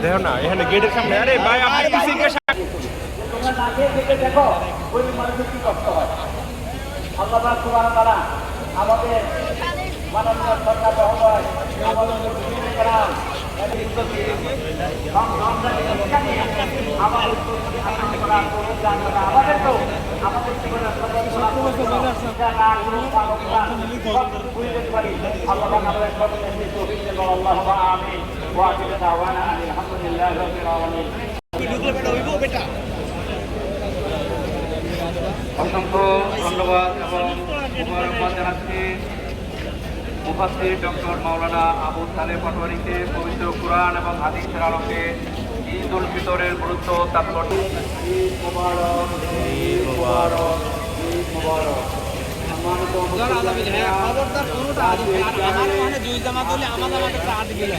দেখো না এখানে গেটের সামনে, আরে ভাই আপনি তোমরা না খেয়ে থেকে দেখো ওই মানুষের কি কষ্ট হয়। আল্লাহ সুবহানাহু ওয়া তাআলা আমাদের মাননীয় সরকার মহোদয় আমাদের তো আমাদের জীবনের অসংখ্য ধন্যবাদ এবং মুবারকবাদ জানাচ্ছি মুফাসসির ডক্টর মাওলানা আবু সালেহ পাটোয়ারীকে পবিত্র কুরআন এবং হাদিসের আলোকে ঈদ উল ফিতরের গুরুত্ব তাৎপর্য। ঈদ মুবারক, ঈদ মুবারক, ঈদ মুবারক। খবরদার কোনোটা আমার মানে দুই জামাত হলে আমার জামাতে 8 গেলে